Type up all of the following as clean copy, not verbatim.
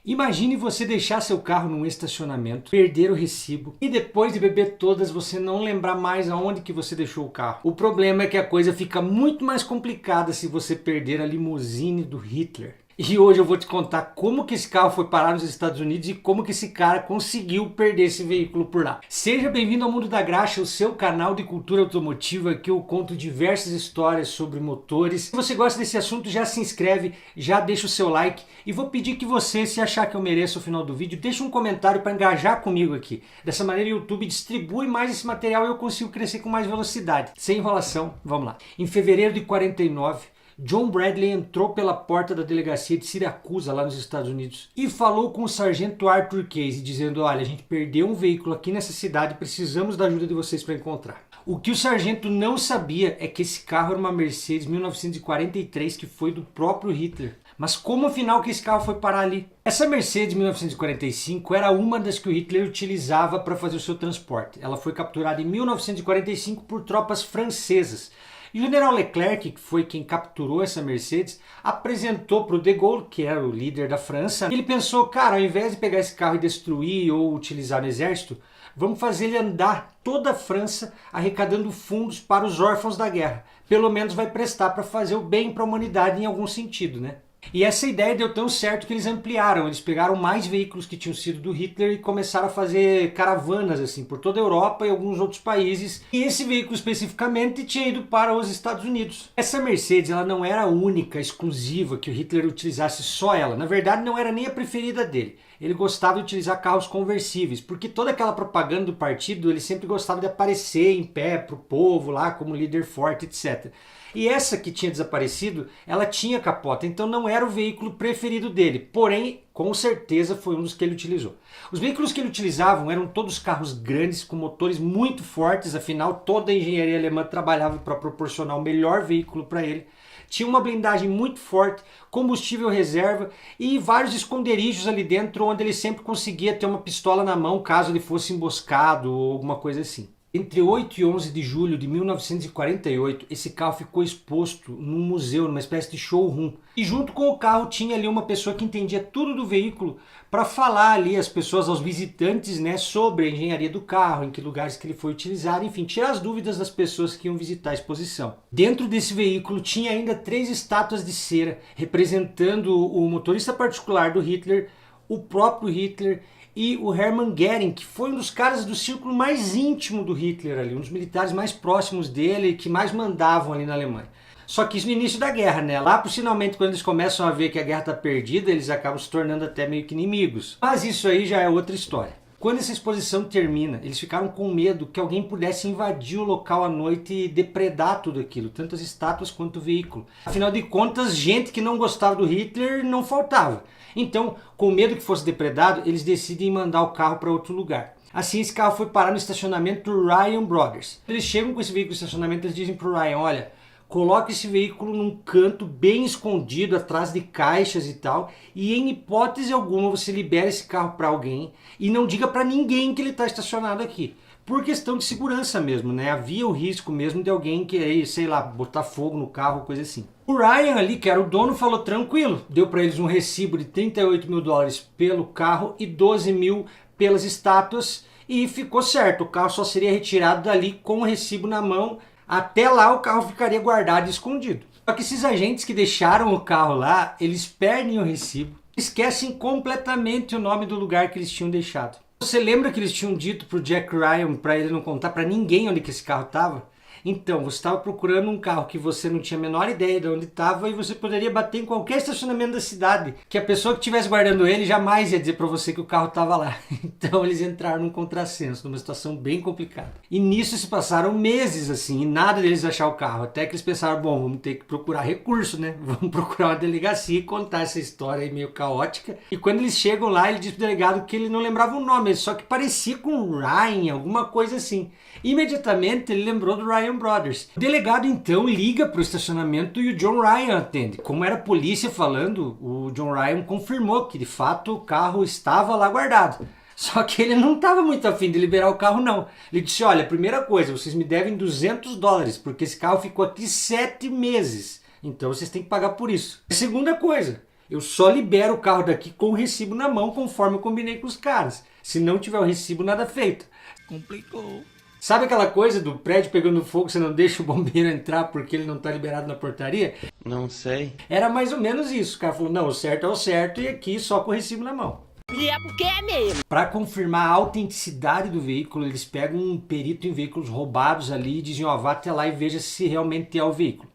Imagine você deixar seu carro num estacionamento, perder o recibo e depois de beber todas você não lembrar mais aonde que você deixou o carro. O problema é que a coisa fica muito mais complicada se você perder a limusine do Hitler. E hoje eu vou te contar como que esse carro foi parar nos Estados Unidos e como que esse cara conseguiu perder esse veículo por lá. Seja bem-vindo ao Mundo da Graxa, o seu canal de cultura automotiva, que eu conto diversas histórias sobre motores. Se você gosta desse assunto, já se inscreve, já deixa o seu like e vou pedir que você, se achar que eu mereço ao final do vídeo, deixe um comentário para engajar comigo aqui. Dessa maneira o YouTube distribui mais esse material e eu consigo crescer com mais velocidade. Sem enrolação, vamos lá. Em fevereiro de 49, John Bradley entrou pela porta da delegacia de Siracusa, lá nos Estados Unidos, e falou com o sargento Arthur Case, dizendo: olha, a gente perdeu um veículo aqui nessa cidade, precisamos da ajuda de vocês para encontrar. O que o sargento não sabia é que esse carro era uma Mercedes 1943 que foi do próprio Hitler. Mas como afinal que esse carro foi parar ali? Essa Mercedes 1945 era uma das que o Hitler utilizava para fazer o seu transporte. Ela foi capturada em 1945 por tropas francesas. E o general Leclerc, que foi quem capturou essa Mercedes, apresentou para o De Gaulle, que era o líder da França, e ele pensou: cara, ao invés de pegar esse carro e destruir ou utilizar no exército, vamos fazer ele andar toda a França arrecadando fundos para os órfãos da guerra. Pelo menos vai prestar para fazer o bem para a humanidade em algum sentido, né? E essa ideia deu tão certo que eles ampliaram, eles pegaram mais veículos que tinham sido do Hitler e começaram a fazer caravanas assim por toda a Europa e alguns outros países. E esse veículo especificamente tinha ido para os Estados Unidos. Essa Mercedes, ela não era a única, exclusiva, que o Hitler utilizasse só ela. Na verdade, não era nem a preferida dele. Ele gostava de utilizar carros conversíveis, porque toda aquela propaganda do partido, ele sempre gostava de aparecer em pé para o povo lá como líder forte, etc. E essa que tinha desaparecido, ela tinha capota, então não era o veículo preferido dele, porém, com certeza foi um dos que ele utilizou. Os veículos que ele utilizava eram todos carros grandes, com motores muito fortes, afinal toda a engenharia alemã trabalhava para proporcionar o melhor veículo para ele. Tinha uma blindagem muito forte, combustível reserva e vários esconderijos ali dentro onde ele sempre conseguia ter uma pistola na mão caso ele fosse emboscado ou alguma coisa assim. Entre 8 e 11 de julho de 1948, esse carro ficou exposto num museu, numa espécie de showroom. E junto com o carro tinha ali uma pessoa que entendia tudo do veículo para falar ali às pessoas, aos visitantes, né, sobre a engenharia do carro, em que lugares que ele foi utilizado, enfim, tirar as dúvidas das pessoas que iam visitar a exposição. Dentro desse veículo tinha ainda 3 estátuas de cera representando o motorista particular do Hitler, o próprio Hitler e o Hermann Göring, que foi um dos caras do círculo mais íntimo do Hitler ali, um dos militares mais próximos dele, que mais mandavam ali na Alemanha. Só que isso no início da guerra, né? Lá, finalmente, quando eles começam a ver que a guerra está perdida, eles acabam se tornando até meio que inimigos. Mas isso aí já é outra história. Quando essa exposição termina, eles ficaram com medo que alguém pudesse invadir o local à noite e depredar tudo aquilo, tanto as estátuas quanto o veículo. Afinal de contas, gente que não gostava do Hitler não faltava. Então, com medo que fosse depredado, eles decidem mandar o carro para outro lugar. Assim, esse carro foi parar no estacionamento do Ryan Brothers. Eles chegam com esse veículo no estacionamento e eles dizem para o Ryan: olha, coloque esse veículo num canto bem escondido, atrás de caixas e tal, e em hipótese alguma você libera esse carro para alguém e não diga para ninguém que ele está estacionado aqui. Por questão de segurança mesmo, né? Havia o risco mesmo de alguém querer, sei lá, botar fogo no carro, coisa assim. O Ryan ali, que era o dono, falou tranquilo. Deu para eles um recibo de 38 mil dólares pelo carro e 12 mil pelas estátuas e ficou certo. O carro só seria retirado dali com o recibo na mão. Até lá o carro ficaria guardado e escondido. Só que esses agentes que deixaram o carro lá, eles perdem o recibo, esquecem completamente o nome do lugar que eles tinham deixado. Você lembra que eles tinham dito pro Jack Ryan para ele não contar para ninguém onde que esse carro estava? Então, você estava procurando um carro que você não tinha a menor ideia de onde estava e você poderia bater em qualquer estacionamento da cidade, que a pessoa que estivesse guardando ele jamais ia dizer para você que o carro estava lá. Então eles entraram num contrassenso, numa situação bem complicada. E nisso se passaram meses assim, e nada deles achar o carro, até que eles pensaram: bom, vamos ter que procurar recurso, né? Vamos procurar uma delegacia e contar essa história aí meio caótica. E quando eles chegam lá, ele diz pro delegado que ele não lembrava o nome, só que parecia com Ryan, alguma coisa assim. Imediatamente ele lembrou do Ryan Brothers. O delegado então liga para o estacionamento e o John Ryan atende. Como era a polícia falando, o John Ryan confirmou que de fato o carro estava lá guardado. Só que ele não estava muito afim de liberar o carro não. Ele disse: olha, primeira coisa, vocês me devem 200 dólares, porque esse carro ficou aqui 7 meses. Então vocês têm que pagar por isso. Segunda coisa, Eu só libero o carro daqui com o recibo na mão, conforme eu combinei com os caras. Se não tiver o recibo, nada feito. Complicou. Sabe aquela coisa do prédio pegando fogo, você não deixa o bombeiro entrar porque ele não está liberado na portaria? Não sei. Era mais ou menos isso. O cara falou, não, o certo é o certo e aqui só com o recibo na mão. E é porque é mesmo. Para confirmar a autenticidade do veículo, eles pegam um perito em veículos roubados ali e dizem, ó, vá até lá e veja se realmente é o veículo.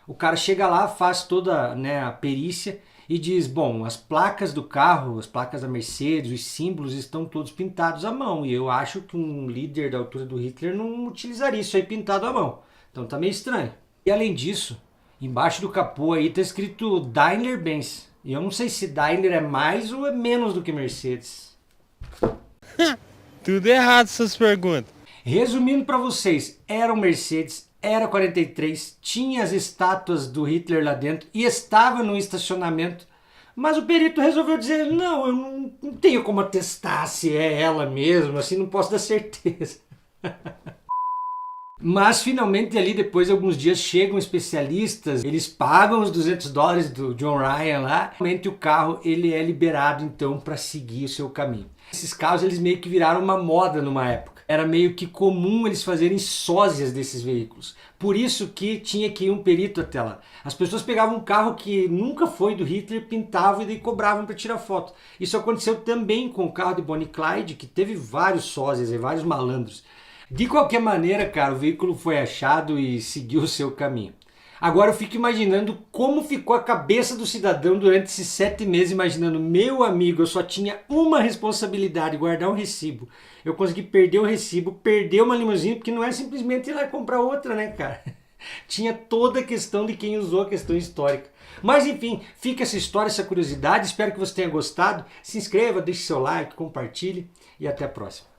O cara chega lá, faz toda, né, a perícia e diz, bom, as placas do carro, as placas da Mercedes, os símbolos estão todos pintados à mão. E eu acho que um líder da altura do Hitler não utilizaria isso aí pintado à mão. Então tá meio estranho. E além disso, embaixo do capô aí tá escrito Daimler-Benz. E eu não sei se Daimler é mais ou é menos do que Mercedes. Tudo errado essas perguntas. Resumindo para vocês, era um Mercedes, era 43, tinha as estátuas do Hitler lá dentro e estava no estacionamento, mas o perito resolveu dizer, não, eu não tenho como atestar se é ela mesmo, assim não posso dar certeza. Mas finalmente ali depois de alguns dias chegam especialistas, eles pagam os $200 do John Ryan lá, realmente o carro ele é liberado então para seguir o seu caminho. Esses carros eles meio que viraram uma moda numa época. Era meio que comum eles fazerem sósias desses veículos. Por isso que tinha que ir um perito até lá. As pessoas pegavam um carro que nunca foi do Hitler, pintavam e daí cobravam para tirar foto. Isso aconteceu também com o carro de Bonnie e Clyde, que teve vários sósias e vários malandros. De qualquer maneira, cara, o veículo foi achado e seguiu o seu caminho. Agora eu fico imaginando como ficou a cabeça do cidadão durante esses 7 meses, imaginando, meu amigo, eu só tinha uma responsabilidade, guardar um recibo. Eu consegui perder o recibo, perder uma limusine, porque não é simplesmente ir lá comprar outra, né, cara? Tinha toda a questão de quem usou a questão histórica. Mas enfim, fica essa história, essa curiosidade, espero que você tenha gostado. Se inscreva, deixe seu like, compartilhe e até a próxima.